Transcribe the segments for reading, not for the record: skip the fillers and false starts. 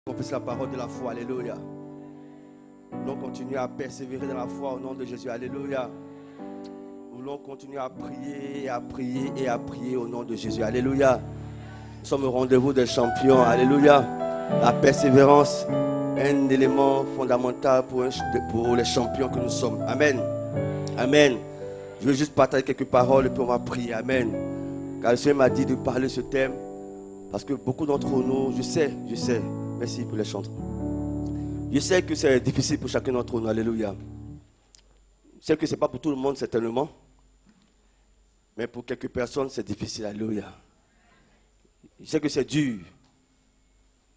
Confesse la parole de la foi, alléluia. Nous voulons continuer à persévérer dans la foi au nom de Jésus, alléluia. Nous voulons continuer à prier et à prier et à prier au nom de Jésus, alléluia. Nous sommes au rendez-vous des champions, alléluia. La persévérance est un élément fondamental pour les champions que nous sommes, amen. Amen. Je veux juste partager quelques paroles et puis on va prier, amen. Car le Seigneur m'a dit de parler ce thème parce que beaucoup d'entre nous, je sais, merci pour les chants. Je sais que c'est difficile pour chacun d'entre nous, alléluia. Je sais que ce n'est pas pour tout le monde, certainement. Mais pour quelques personnes, c'est difficile, alléluia. Je sais que c'est dur.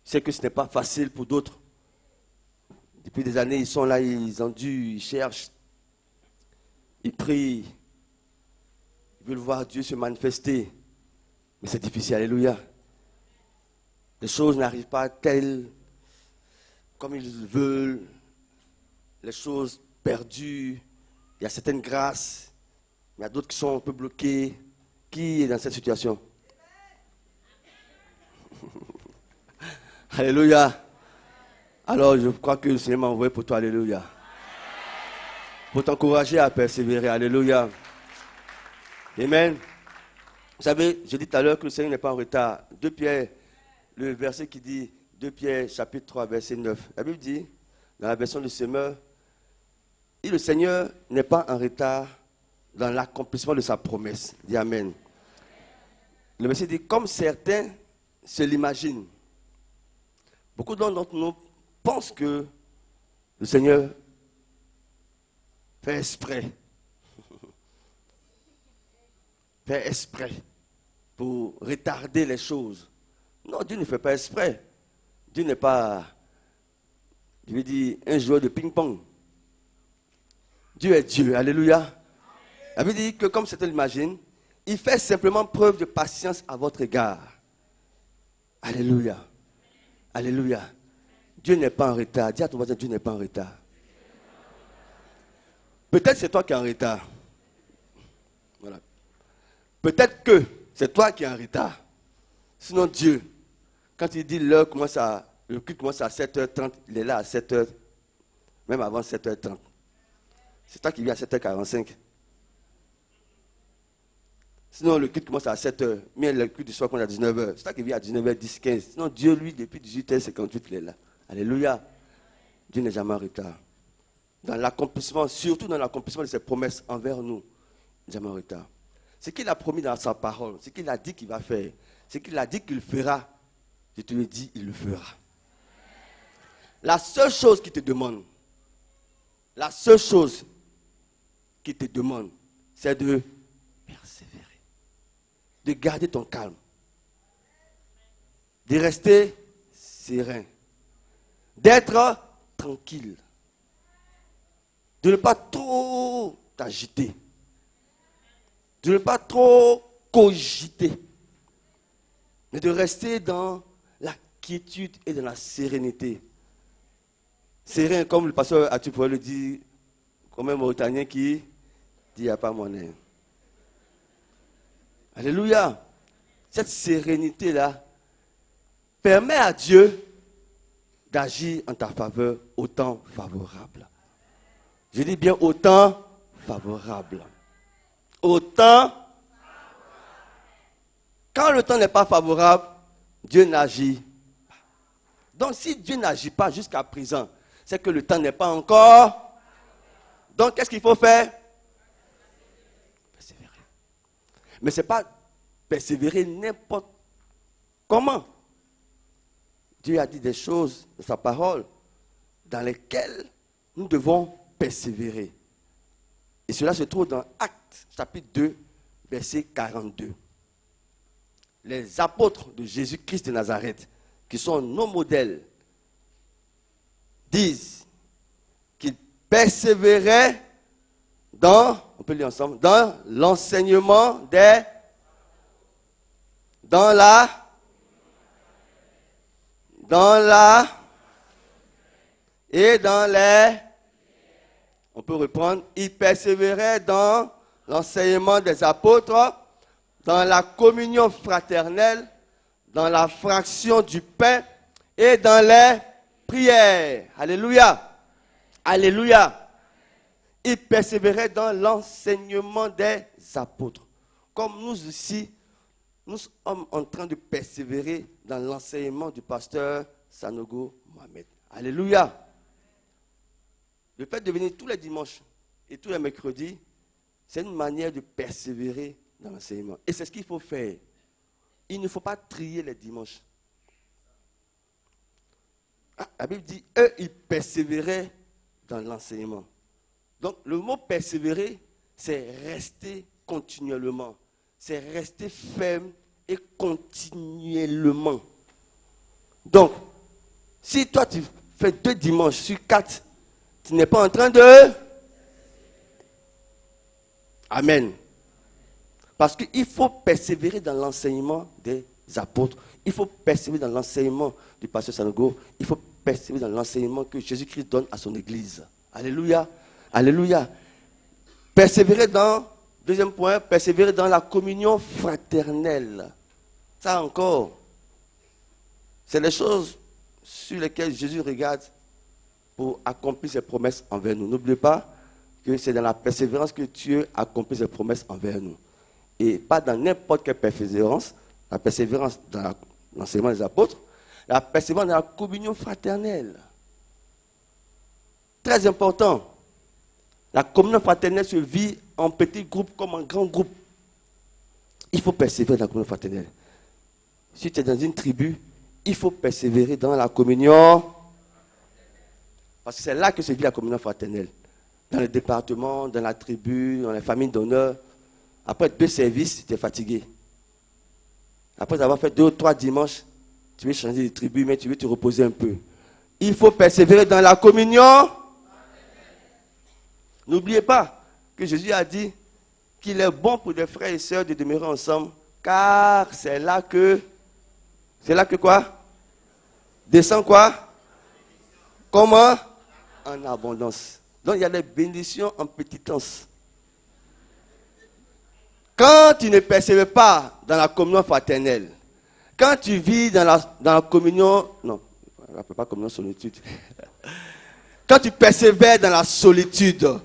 Je sais que ce n'est pas facile pour d'autres. Depuis des années, ils sont là, ils endurent, ils cherchent. Ils prient. Ils veulent voir Dieu se manifester. Mais c'est difficile, alléluia. Les choses n'arrivent pas telles comme ils veulent. Les choses perdues. Il y a certaines grâces. Il y a d'autres qui sont un peu bloquées. Qui est dans cette situation? Alléluia. Alors je crois que le Seigneur m'a envoyé pour toi, alléluia. Pour t'encourager à persévérer, alléluia. Amen. Vous savez, je dis tout à l'heure que le Seigneur n'est pas en retard. 2 Pierre, le verset qui dit, 2 Pierre chapitre 3, verset 9. La Bible dit, dans la version du Semeur, le Seigneur n'est pas en retard dans l'accomplissement de sa promesse. Dis amen. Le verset dit, comme certains se l'imaginent. Beaucoup d'entre nous pensent que le Seigneur fait exprès. Fait exprès pour retarder les choses. Non, Dieu ne fait pas exprès. Dieu n'est pas, je veux dire, un joueur de ping-pong. Dieu est Dieu, alléluia. La Bible dit que comme certains l'imaginent, il fait simplement preuve de patience à votre égard. Alléluia. Alléluia. Dieu n'est pas en retard. Dis à ton voisin, Dieu n'est pas en retard. Peut-être c'est toi qui es en retard. Voilà. Peut-être que c'est toi qui es en retard. Sinon Dieu, quand il dit le culte commence à 7h30, il est là à 7h, même avant 7h30. C'est toi qui viens à 7h45. Sinon le culte commence à 7h, mais le culte du soir commence à 19h. C'est toi qui viens à 19h10, 15. Sinon Dieu, lui, depuis 18h58, il est là. Alléluia. Dieu n'est jamais en retard. Dans l'accomplissement, surtout dans l'accomplissement de ses promesses envers nous, il n'est jamais en retard. Ce qu'il a promis dans sa parole, ce qu'il a dit qu'il va faire, ce qu'il a dit qu'il fera, je te le dis, il le fera. La seule chose qu'il te demande, c'est de persévérer, de garder ton calme, de rester serein, d'être tranquille, de ne pas trop t'agiter, de ne pas trop cogiter, mais de rester dans la quiétude et dans la sérénité. Serein, comme le pasteur Atu pourrait le dire, comme un Mauritanien qui dit, il n'y a pas monnaie. Alléluia. Cette sérénité-là permet à Dieu d'agir en ta faveur au temps favorable. Je dis bien au temps favorable. Au temps. Quand le temps n'est pas favorable, Dieu n'agit pas. Donc si Dieu n'agit pas jusqu'à présent, c'est que le temps n'est pas encore. Donc qu'est-ce qu'il faut faire? Persévérer. Mais ce n'est pas persévérer n'importe comment. Dieu a dit des choses dans sa parole dans lesquelles nous devons persévérer. Et cela se trouve dans Actes, chapitre 2, verset 42. Les apôtres de Jésus-Christ de Nazareth, qui sont nos modèles, disent qu'ils persévéraient dans, on peut lire ensemble, dans l'enseignement on peut reprendre, ils persévéraient dans l'enseignement des apôtres, dans la communion fraternelle, dans la fraction du pain et dans les prières. Alléluia. Alléluia. Il persévérait dans l'enseignement des apôtres. Comme nous ici, nous sommes en train de persévérer dans l'enseignement du pasteur Sanogo Mohamed. Alléluia. Le fait de venir tous les dimanches et tous les mercredis, c'est une manière de persévérer dans l'enseignement. Et c'est ce qu'il faut faire. Il ne faut pas trier les dimanches. La Bible dit, eux, ils persévéraient dans l'enseignement. Donc, le mot persévérer, c'est rester continuellement. C'est rester ferme et continuellement. Donc, si toi, tu fais 2 dimanches sur 4, tu n'es pas en train de... Amen. Parce qu'il faut persévérer dans l'enseignement des apôtres. Il faut persévérer dans l'enseignement du pasteur Sanogo. Il faut persévérer dans l'enseignement que Jésus-Christ donne à son Église. Alléluia. Alléluia. Persévérer dans, deuxième point, persévérer dans la communion fraternelle. Ça encore, c'est les choses sur lesquelles Jésus regarde pour accomplir ses promesses envers nous. N'oubliez pas que c'est dans la persévérance que Dieu accomplit ses promesses envers nous. Et pas dans n'importe quelle persévérance, la persévérance dans l'enseignement des apôtres, la persévérance dans la communion fraternelle. Très important. La communion fraternelle se vit en petits groupes comme en grands groupes. Il faut persévérer dans la communion fraternelle. Si tu es dans une tribu, il faut persévérer dans la communion. Parce que c'est là que se vit la communion fraternelle. Dans le département, dans la tribu, dans les familles d'honneur. Après 2 services, tu es fatigué. Après avoir fait 2 ou 3 dimanches, tu veux changer de tribu, mais tu veux te reposer un peu. Il faut persévérer dans la communion. N'oubliez pas que Jésus a dit qu'il est bon pour les frères et sœurs de demeurer ensemble, car c'est là que quoi? Descend quoi? Comment? En abondance. Donc il y a des bénédictions en petitance. Quand tu ne persévères pas dans la communion fraternelle, quand tu vis dans la communion, non, on n'appelle pas communion solitude. Quand tu persévères dans la solitude,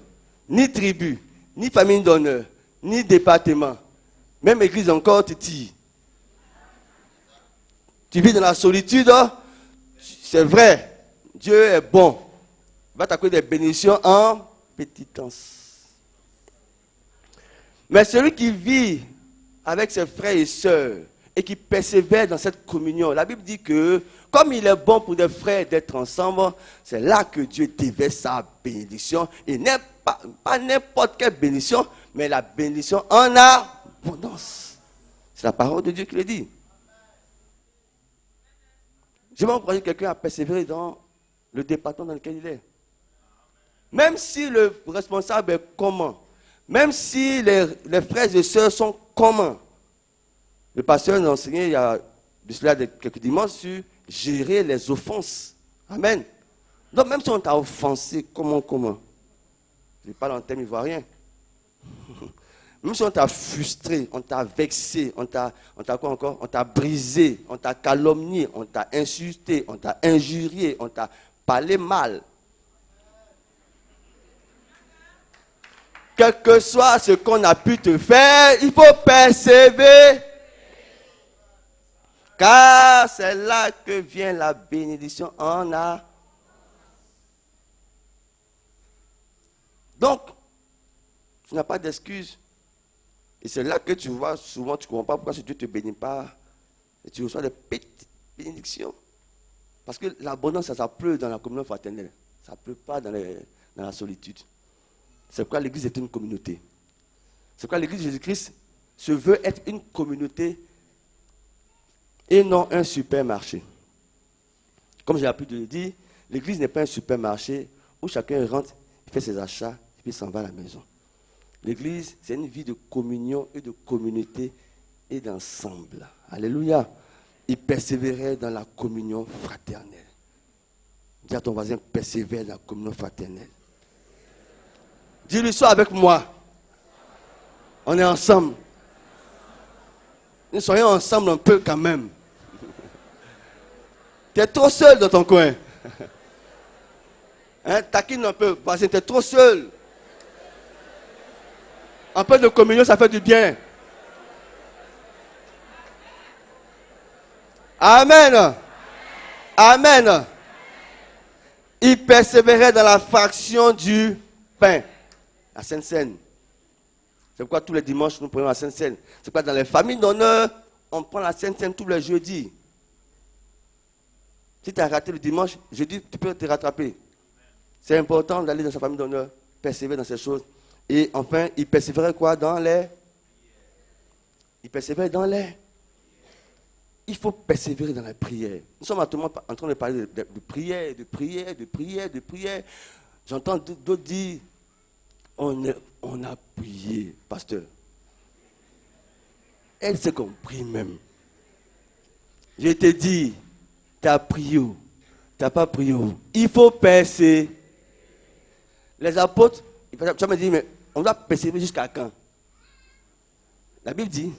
ni tribu, ni famille d'honneur, ni département, même église encore, tu tires. Tu vis dans la solitude, c'est vrai, Dieu est bon. Il va t'accorder des bénédictions en petitance. Mais celui qui vit avec ses frères et sœurs et qui persévère dans cette communion, la Bible dit que comme il est bon pour des frères d'être ensemble, c'est là que Dieu déverse sa bénédiction. Et pas n'importe quelle bénédiction, mais la bénédiction en abondance. C'est la parole de Dieu qui le dit. Je vais encourager quelqu'un à persévérer dans le département dans lequel il est. Même si le responsable est commun, même si les frères et sœurs sont communs. Le pasteur nous a enseigné il y a de cela quelques dimanches sur gérer les offenses. Amen. Donc même si on t'a offensé, comment? Je parle en termes ivoiriens. Même si on t'a frustré, on t'a vexé, on t'a quoi encore? On t'a brisé, on t'a calomnié, on t'a insulté, on t'a injurié, on t'a parlé mal. Quel que soit ce qu'on a pu te faire, il faut persévérer. Car c'est là que vient la bénédiction en a. Donc, tu n'as pas d'excuse. Et c'est là que tu vois souvent, tu ne comprends pas pourquoi Dieu ne te bénit pas. Et tu reçois des petites bénédictions. Parce que l'abondance, ça pleut dans la communion fraternelle. Ça ne pleut pas dans la solitude. C'est pourquoi l'Église est une communauté. C'est pourquoi l'Église de Jésus-Christ se veut être une communauté et non un supermarché. Comme j'ai l'habitude de le dire, l'Église n'est pas un supermarché où chacun rentre, il fait ses achats et puis s'en va à la maison. L'Église, c'est une vie de communion et de communauté et d'ensemble. Alléluia. Il persévérait dans la communion fraternelle. Dis à ton voisin, persévère dans la communion fraternelle. Dis-lui, sois avec moi. On est ensemble. Nous soyons ensemble un peu quand même. Tu es trop seul dans ton coin. Hein, taquine un peu, parce que tu es trop seul. Un peu de communion, ça fait du bien. Amen. Amen. Il persévérait dans la fraction du pain. La Sainte Seine. C'est pourquoi tous les dimanches, nous prenons la Sainte Seine. C'est pourquoi dans les familles d'honneur, on prend la Sainte Seine tous les jeudis. Si tu as raté le dimanche, jeudi, tu peux te rattraper. C'est important d'aller dans sa famille d'honneur, persévérer dans ces choses. Et enfin, il persévérait quoi? Il persévérait dans les... Il faut persévérer dans la prière. Nous sommes actuellement en train de parler de prière, de prière, de prière, de prière. J'entends d'autres dire, on a prié, pasteur. Elle sait qu'on prie même. Je te dis, tu as prié où? Tu n'as pas prié où? Il faut persévérer. Les apôtres, tu vas me dire, mais on doit persévérer jusqu'à quand? La Bible dit,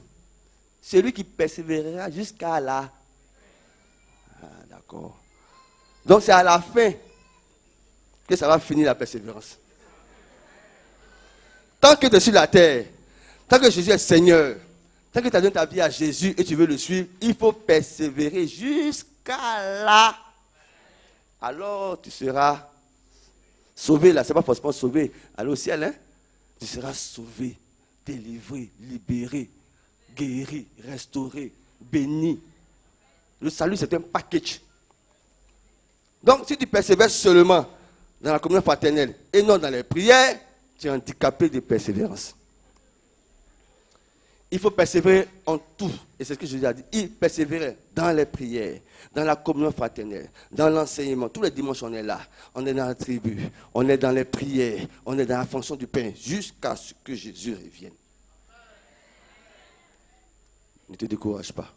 celui qui persévérera jusqu'à la... Ah, d'accord. Donc c'est à la fin que ça va finir la persévérance. Tant que tu es sur la terre, tant que Jésus est Seigneur, tant que tu as donné ta vie à Jésus et tu veux le suivre, il faut persévérer jusqu'à là. Alors tu seras sauvé là. Ce n'est pas forcément sauvé. Aller au ciel, hein? Tu seras sauvé, délivré, libéré, guéri, restauré, béni. Le salut, c'est un package. Donc, si tu persévères seulement dans la communion fraternelle et non dans les prières, tu es handicapé de persévérance. Il faut persévérer en tout. Et c'est ce que Jésus a dit. Il persévérait dans les prières, dans la communion fraternelle, dans l'enseignement. Tous les dimanches, on est là. On est dans la tribu. On est dans les prières. On est dans la fonction du pain jusqu'à ce que Jésus revienne. Ne te décourage pas.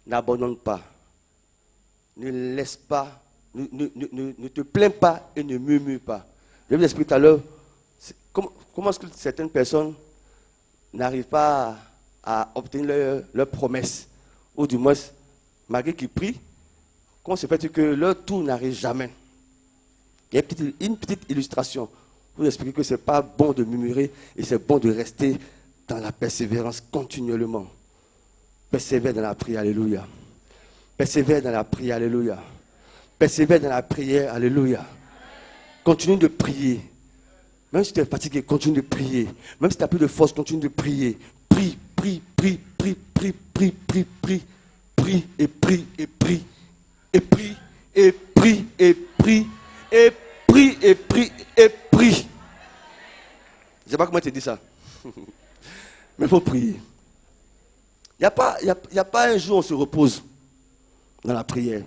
N'abandonne pas. Ne laisse pas. Ne te plains pas et ne murmure pas. Je vais vous expliquer tout à l'heure. Comment est-ce que certaines personnes n'arrivent pas à obtenir leur promesse? Ou du moins, malgré qu'ils prient, comment se fait-il que leur tour n'arrive jamais? Il y a une petite illustration pour vous expliquer que ce n'est pas bon de murmurer et c'est bon de rester dans la persévérance continuellement. Persévère dans la prière, alléluia. Persévère dans la prière, alléluia. Persévère dans la prière, alléluia. Continue de prier. Même si tu es fatigué, continue de prier. Même si tu n'as plus de force, continue de prier. Prie, prie, prie, prie, prie, prie, prie, prie. Prie et prie et prie. Et prie et prie et prie. Et prie et prie et prie. Je ne sais pas comment te dire ça. Mais il faut prier. Il n'y a pas un jour où on se repose dans la prière.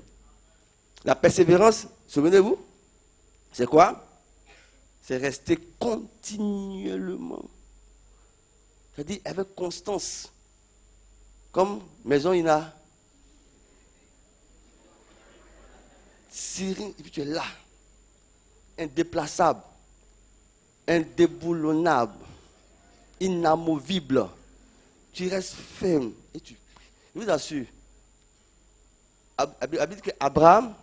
La persévérance, souvenez-vous, c'est quoi? C'est rester continuellement. C'est-à-dire avec constance. Comme Maison Ina. Cyril, et puis tu es là. Indéplaçable. Indéboulonnable. Inamovible. Tu restes ferme et tu pries. Je vous assure. Habite que Abraham,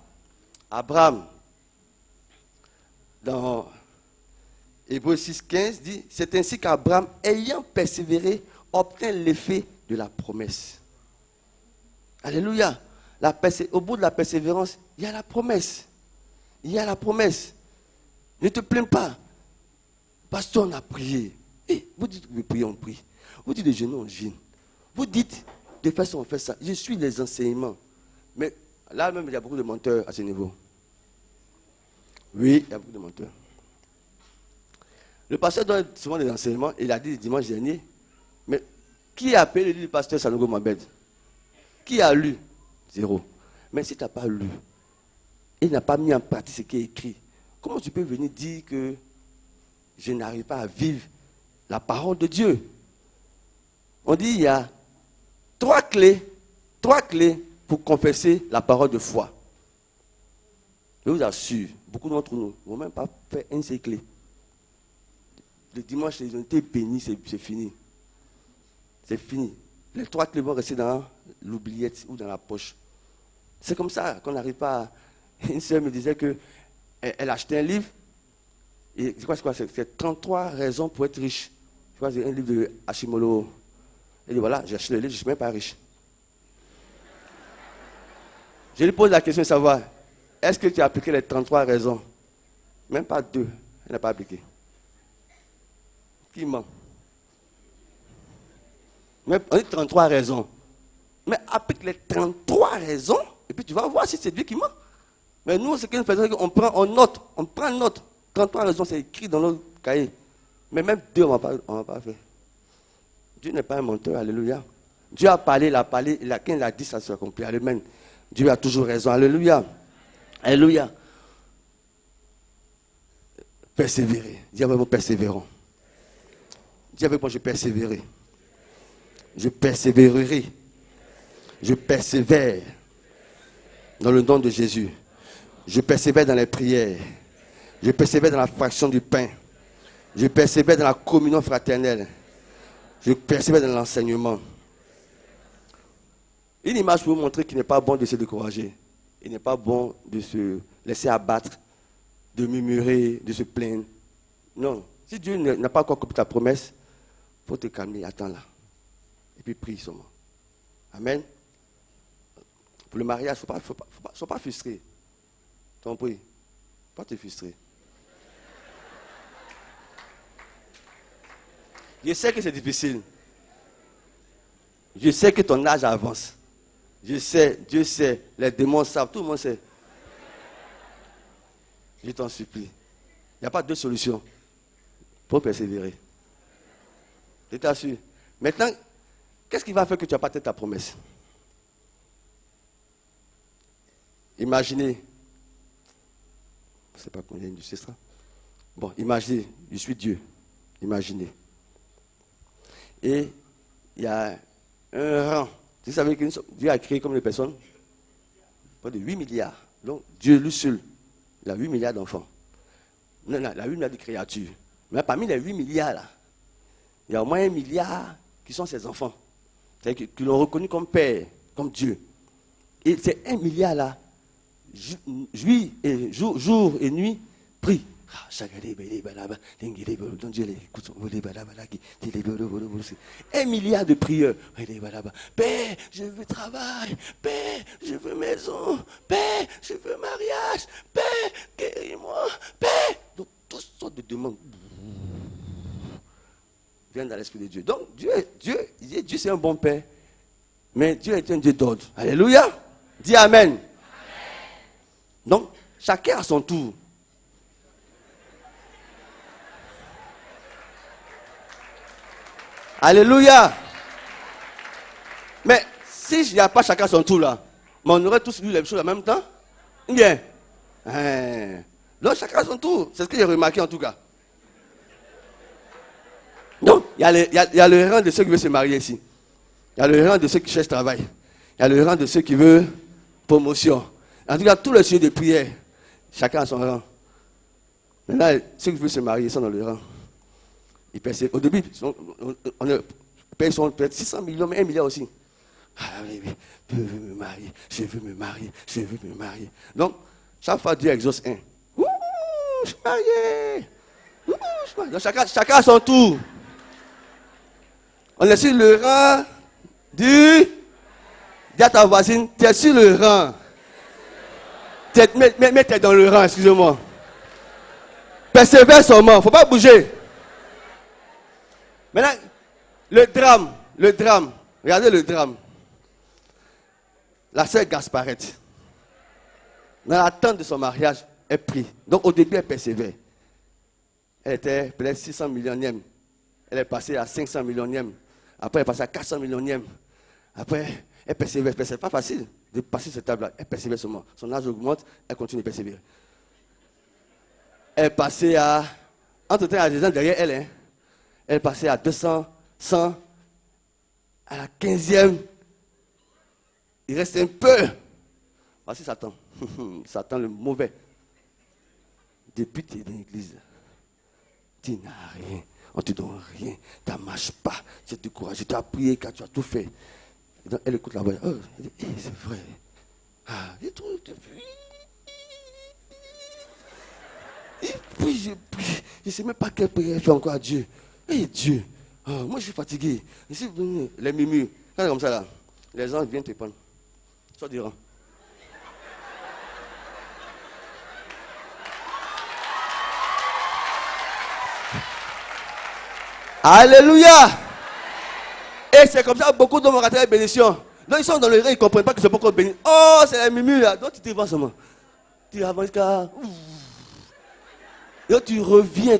dans Hébreux 6,15 dit, c'est ainsi qu'Abraham, ayant persévéré, obtint l'effet de la promesse. Alléluia. Au bout de la persévérance, il y a la promesse. Il y a la promesse. Ne te plains pas. Pasteur, on a prié. Vous dites que vous priez, on prie. Vous dites de jeûner, on jeûne. Vous dites de faire ça, on fait ça. Je suis les enseignements. Mais là même, il y a beaucoup de menteurs à ce niveau. Oui, il y a beaucoup de menteurs. Le pasteur donne souvent des enseignements. Il a dit dimanche dernier. Mais qui a appelé le pasteur Sanogo Mabed? Qui a lu? Zéro. Mais si tu n'as pas lu, et n'a pas mis en pratique ce qui est écrit, comment tu peux venir dire que je n'arrive pas à vivre la parole de Dieu? On dit il y a trois clés pour confesser la parole de foi. Je vous assure, beaucoup d'entre nous ne vont même pas faire une de ces clés. Le dimanche, ils ont été bénis, c'est fini. C'est fini. Les trois clés vont rester dans l'oubliette ou dans la poche. C'est comme ça qu'on n'arrive pas à... Une sœur me disait qu'elle achetait un livre. Et c'est quoi, c'est 33 raisons pour être riche. Je crois que c'est un livre de Hashimoto. Elle dit voilà, j'ai acheté le livre, je ne suis même pas riche. Je lui pose la question de savoir, est-ce que tu as appliqué les 33 raisons? Même pas 2, elle n'a pas appliqué. Qui ment? Mais on dit 33 raisons. Mais applique les 33 raisons, et puis tu vas voir si c'est Dieu qui ment. Mais nous, ce que nous faisons, c'est qu'on prend note. 33 raisons, c'est écrit dans notre cahier. Mais même 2, on ne va pas faire. Dieu n'est pas un menteur, alléluia. Dieu a parlé, il a parlé, quand il a dit, ça se accomplit. Amen. Dieu a toujours raison, alléluia. Alléluia. Persévérer. Dis avec moi, persévérons. Dis avec moi, je persévérerai. Je persévérerai. Je persévère dans le nom de Jésus. Je persévère dans les prières. Je persévère dans la fraction du pain. Je persévère dans la communion fraternelle. Je persévère dans l'enseignement. Une image pour vous montrer qu'il n'est pas bon de se décourager. Il n'est pas bon de se laisser abattre, de murmurer, de se plaindre. Non. Si Dieu n'a pas encore accompli ta promesse, il faut te calmer, attends là. Et puis prie seulement. Amen. Pour le mariage, il ne faut pas frustrer. T'en prie. Pas te frustrer. Je sais que c'est difficile. Je sais que ton âge avance. Je sais, Dieu sait, les démons savent, tout le monde sait. Je t'en supplie. Il n'y a pas deux solutions pour persévérer. Je t'assure. Maintenant, qu'est-ce qui va faire que tu n'as pas tête ta promesse? Imaginez. Je ne sais pas combien il y a ça. Bon, imaginez, je suis Dieu. Imaginez. Et il y a un rang. Vous savez que Dieu a créé comme les personnes pas de 8 milliards. Donc Dieu lui seul, il a 8 milliards d'enfants. Non, il a 8 milliards de créatures. Mais parmi les 8 milliards là, il y a au moins 1 milliard qui sont ses enfants. C'est-à-dire qui l'ont reconnu comme père, comme Dieu. Et ces 1 milliard là, jour et nuit, prie. Un milliard de prières. Père, je veux travail. Père, je veux maison. Père, je veux mariage. Père, guéris-moi. Père. Donc, toutes sortes de demandes viennent dans l'esprit de Dieu. Donc, Dieu c'est un bon père. Mais Dieu est un Dieu d'ordre. Alléluia. Dis Amen. Donc, chacun à son tour. Alléluia. Mais si il n'y a pas chacun son tour là, mais on aurait tous lu les choses en même temps. Bien. Donc chacun son tour. C'est ce que j'ai remarqué en tout cas. Donc, il y a le rang de ceux qui veulent se marier ici. Il y a le rang de ceux qui cherchent travail. Il y a le rang de ceux qui veulent promotion. En tout cas, tous les sujets de prière, chacun a son rang. Maintenant, ceux qui veulent se marier sont dans le rang. Au début, ils sont peut-être 600 millions, mais 1 milliard aussi. Ah oui, je veux me marier, je veux me marier, je veux me marier. Donc, chaque fois, Dieu exauce un. Ouh, je suis marié. Ouh, je suis marié. Donc, chacun a son tour. On est sur le rang du... Dis à ta voisine, tu es sur le rang. Mais tu es dans le rang, excusez-moi. Persévère seulement, il ne faut pas bouger. Maintenant, le drame, regardez le drame. La sœur Gasparette, dans l'attente de son mariage, elle prie. Donc au début, elle persévère. Elle était peut-être 600 millionième. Elle est passée à 500 millionième. Après, elle est passée à 400 millionième. Après, elle persévère. C'est pas facile de passer cette table-là. Elle persévère seulement. Son âge augmente, elle continue de persévérer. Elle est passée à... Entre-temps, il y a des gens derrière elle. Hein. Elle est passée à 200, 100, à la 15e. Il reste un peu. Voici Satan. Satan le mauvais. Depuis que tu es dans l'église, tu n'as rien. On ne te donne rien. Tu ne marches pas. Tu es découragé. Tu as prié car tu as tout fait. Donc, elle écoute la voix. Oh, c'est vrai. Et tout, et puis je prie. Je ne sais même pas quelle prière faire encore à Dieu. Et Dieu, moi je suis fatigué. Ici, les murmures, quand comme ça là, les gens viennent te prendre. Soit du rang. Alléluia. Et c'est comme ça beaucoup d'hommes ont raté la bénédiction. Donc ils sont dans le rang, ils ne comprennent pas que c'est pas encore béni. Oh, c'est les murmures là. Donc tu te vends seulement. Tu avances car. Et tu reviens,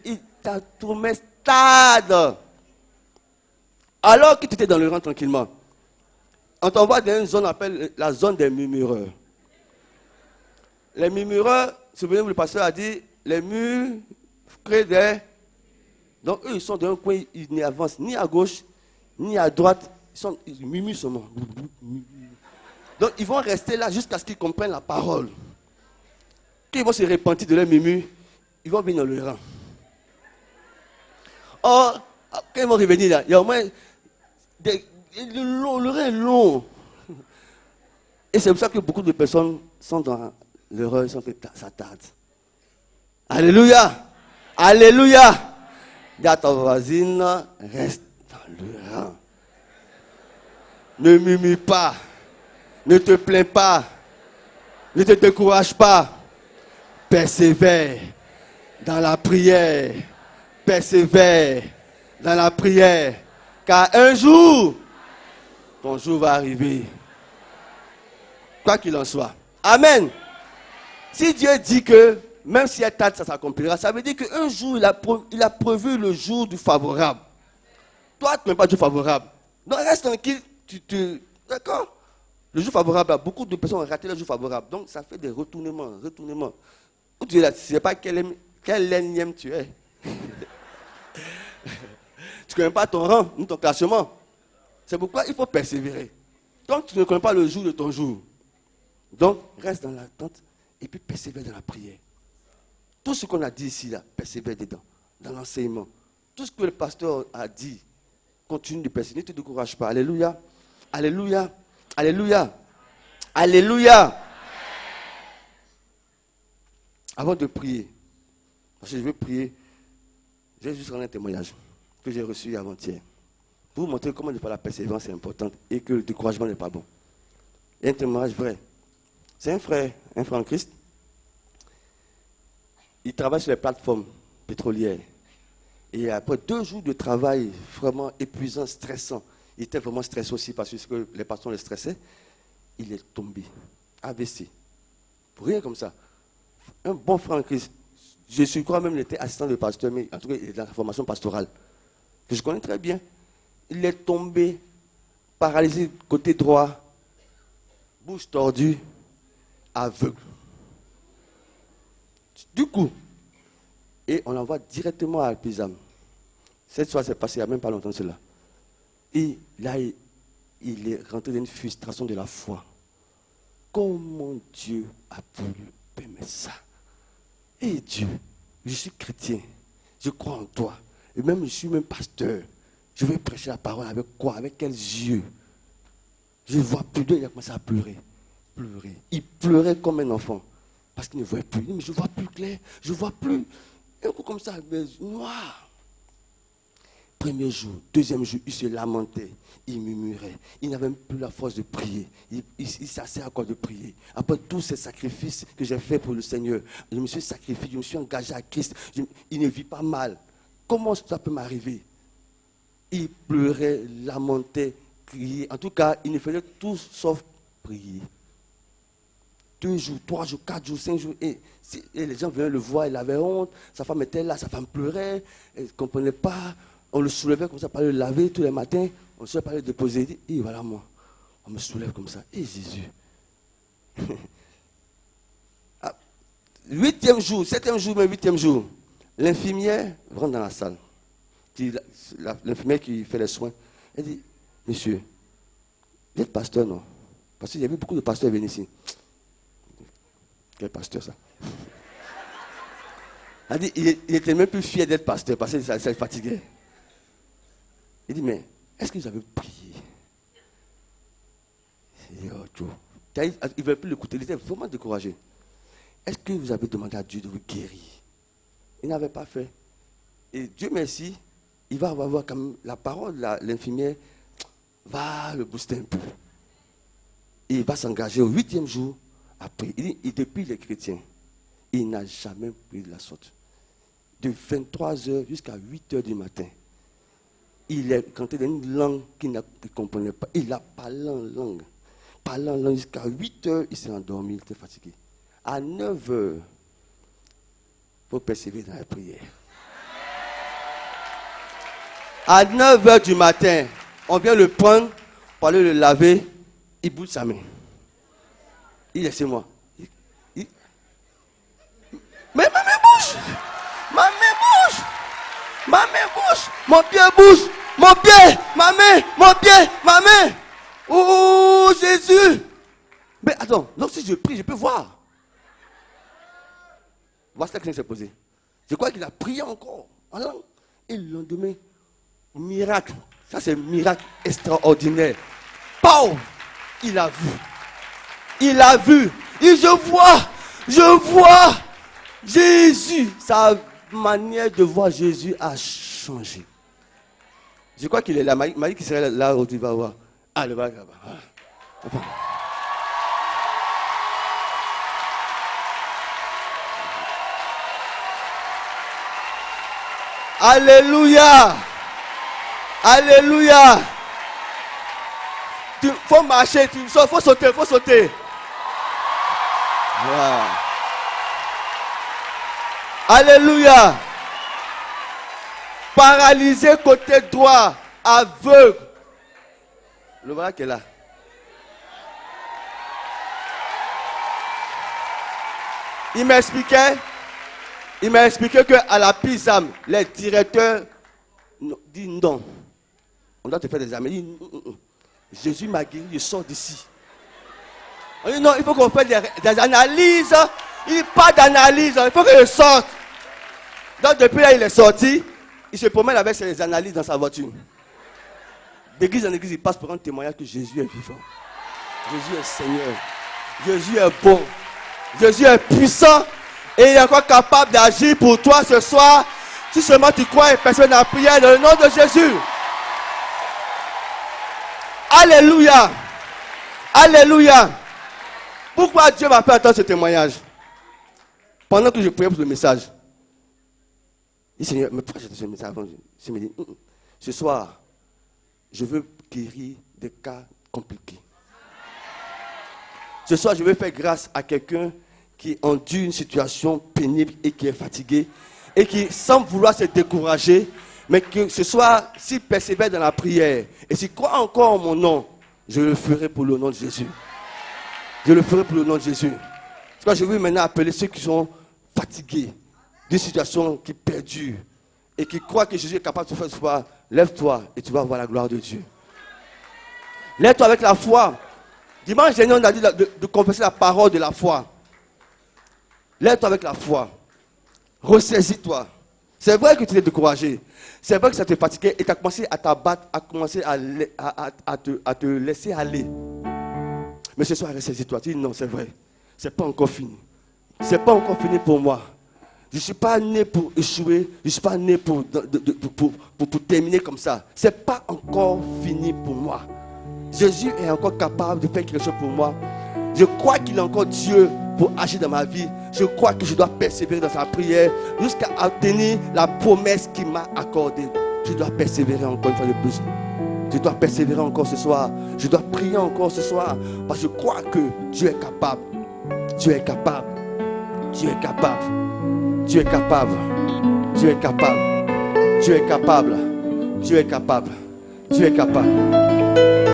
et ta tourmente stade. Alors que tu étais dans le rang tranquillement, on t'envoie dans une zone appelée la zone des murmureurs. Les murmureurs, souvenez-vous, le pasteur a dit, les murs créent des... Donc eux, ils sont dans un coin, ils n'avancent ni à gauche, ni à droite. Ils murmurent seulement. Donc ils vont rester là jusqu'à ce qu'ils comprennent la parole. Quand ils vont se repentir de leur murmure, ils vont venir dans le rang. Or, quand ils vont revenir là, il y a au moins... le rang est long. Et c'est pour ça que beaucoup de personnes sont dans l'erreur, sont que ça tarde. Alléluia. Alléluia. Dis à ta voisine, reste dans le rang. Ne murmure pas. Ne te plains pas. Ne te décourage pas. Persévère dans la prière. Persévère dans la prière. Car un jour, ton jour va arriver. Quoi qu'il en soit. Amen. Si Dieu dit que même si elle tarde, ça s'accomplira, ça veut dire qu'un jour, il a prévu le jour du favorable. Toi, tu n'es pas du favorable. Donc reste tranquille. D'accord? Le jour favorable, beaucoup de personnes ont raté le jour favorable. Donc ça fait des retournements. Où tu es là, tu ne sais pas quel énième tu es. Tu ne connais pas ton rang, ni ton classement. C'est pourquoi il faut persévérer. Donc tu ne connais pas le jour de ton jour. Donc reste dans l'attente et puis persévère dans la prière. Tout ce qu'on a dit ici, là, persévère dedans, dans l'enseignement. Tout ce que le pasteur a dit, continue de persévérer. Ne te décourage pas. Alléluia. Alléluia. Alléluia. Alléluia. Avant de prier, parce que je veux prier, je vais juste rendre un témoignage que j'ai reçu avant-hier. Pour vous montrer comment la persévérance est importante et que le découragement n'est pas bon. Il y a un témoignage vrai. C'est un frère en Christ. Il travaille sur les plateformes pétrolières. Et après 2 jours de travail vraiment épuisant, stressant, il était vraiment stressé aussi parce que les patrons le stressaient. Il est tombé. AVC. Pour rien comme ça. Un bon frère en Christ. Je crois même qu'il était assistant de pasteur, mais en tout cas, il est dans la formation pastorale. Que je connais très bien. Il est tombé, paralysé côté droit, bouche tordue, aveugle. Du coup, et on l'envoie directement à Alpizam. Cette fois, c'est passé il n'y a même pas longtemps de cela. Et là, il est rentré dans une frustration de la foi. Comment Dieu a pu permettre ça? Et Dieu, je suis chrétien, je crois en toi. Et même je suis même pasteur. Je vais prêcher la parole avec quoi? Avec quels yeux? Je ne vois plus d'eux, il a commencé à pleurer. Il pleurait comme un enfant. Parce qu'il ne voyait plus. Il dit, mais je ne vois plus clair, je ne vois plus. Un coup comme ça, noir. Premier jour, deuxième jour, il se lamentait, il murmurait. Il n'avait même plus la force de prier. Il s'asseyait encore de prier. Après tous ces sacrifices que j'ai faits pour le Seigneur, je me suis sacrifié, je me suis engagé à Christ. Il ne vit pas mal. Comment ça peut m'arriver? Il pleurait, lamentait, criait. En tout cas, il ne faisait tout sauf prier. 2 jours, 3 jours, 4 jours, 5 jours. Et les gens venaient le voir, il avait honte. Sa femme était là, sa femme pleurait. Elle ne comprenait pas. On le soulevait comme ça, pour le laver tous les matins. On le soulevait pour le déposer. Et voilà moi. On me soulève comme ça. Et Jésus. 8e jour, 7e jour, mais 8e jour. L'infirmière rentre dans la salle. L'infirmière qui fait les soins. Elle dit, monsieur, vous êtes pasteur, non? Parce qu'il y avait beaucoup de pasteurs venus ici. Quel pasteur ça? Elle dit, il était même plus fier d'être pasteur parce que ça le fatiguait. Il dit, mais est-ce que vous avez prié? Il dit, oh Il ne veut plus l'écouter. Il était vraiment découragé. Est-ce que vous avez demandé à Dieu de vous guérir? Il n'avait pas fait. Et Dieu merci, il va avoir quand même la parole de l'infirmière va le booster un peu. Et il va s'engager au 8e jour après. Depuis les chrétiens, il n'a jamais pris de la sorte. De 23h jusqu'à 8h du matin. Il est canté dans une langue qu'il ne comprenait pas. Il a parlé en langue. Parlant en langue jusqu'à 8h, il s'est endormi, il était fatigué. À 9h, il faut persévérer dans la prière. À 9h du matin, on vient le prendre pour aller le laver. Il bouge sa main. Il laisse moi. Mais ma main bouge. Ma main bouge. Ma main bouge. Mon pied bouge. Mon pied. Ma main. Mon pied. Ma main. Oh Jésus. Mais attends, donc si je prie, je peux voir. Voici la question qui s'est posée. Je crois qu'il a prié encore. Alors, et le lendemain, miracle. Ça, c'est un miracle extraordinaire. Pau! Il a vu. Il a vu. Et je vois Jésus. Sa manière de voir Jésus a changé. Je crois qu'il est là. Marie qui serait là où tu vas voir. Ah, le bas là-bas. Alléluia. Alléluia. Il faut marcher, il faut sauter, il faut sauter. Wow. Alléluia. Paralysé côté droit, aveugle. Le voilà qui est là. Il m'a expliqué qu'à la PISAM, les directeurs disent non. On doit te faire des examens. Il dit, Jésus m'a guéri, je sors d'ici. On dit non, il faut qu'on fasse des analyses. Il n'y a pas d'analyse, il faut que je sorte. Donc depuis là, il est sorti. Il se promène avec ses analyses dans sa voiture. D'église en église, il passe pour un témoignage que Jésus est vivant. Jésus est Seigneur. Jésus est bon. Jésus est puissant. Et il est encore capable d'agir pour toi ce soir. Si seulement tu crois et persévères dans la prière dans le nom de Jésus. Alléluia. Alléluia. Pourquoi Dieu m'a fait attendre ce témoignage? Pendant que je priais pour le message. Il dit, Seigneur, mais pourquoi j'ai ce message avant? Je me dis, ce soir, je veux guérir des cas compliqués. Ce soir, je veux faire grâce à quelqu'un qui endure une situation pénible et qui est fatigué et qui, sans vouloir se décourager, mais que ce soir, s'il persévère dans la prière et s'il croit encore en mon nom, je le ferai pour le nom de Jésus. Je le ferai pour le nom de Jésus. C'est pourquoi je veux maintenant appeler ceux qui sont fatigués d'une situation qui perdure et qui croient que Jésus est capable de faire ce soir. Lève-toi et tu vas voir la gloire de Dieu. Lève-toi avec la foi. Dimanche dernier, on a dit de confesser la parole de la foi. Lève-toi avec la foi. Ressaisis-toi. C'est vrai que tu es découragé. C'est vrai que ça te fatiguait et tu as commencé à t'abattre, à commencer à te laisser aller. Mais ce soir, ressaisis-toi. Tu dis non, c'est vrai. Ce n'est pas encore fini. Ce n'est pas encore fini pour moi. Je ne suis pas né pour échouer. Je ne suis pas né pour terminer comme ça. Ce n'est pas encore fini pour moi. Jésus est encore capable de faire quelque chose pour moi. Je crois qu'il est encore Dieu pour agir dans ma vie. Je crois que je dois persévérer dans sa prière jusqu'à obtenir la promesse qu'il m'a accordée. Je dois persévérer encore une fois de plus. Je dois persévérer encore ce soir. Je dois prier encore ce soir. Parce que je crois que Dieu est capable. Dieu est capable. Dieu est capable. Dieu est capable. Dieu est capable. Dieu est capable. Dieu est capable. Dieu est capable.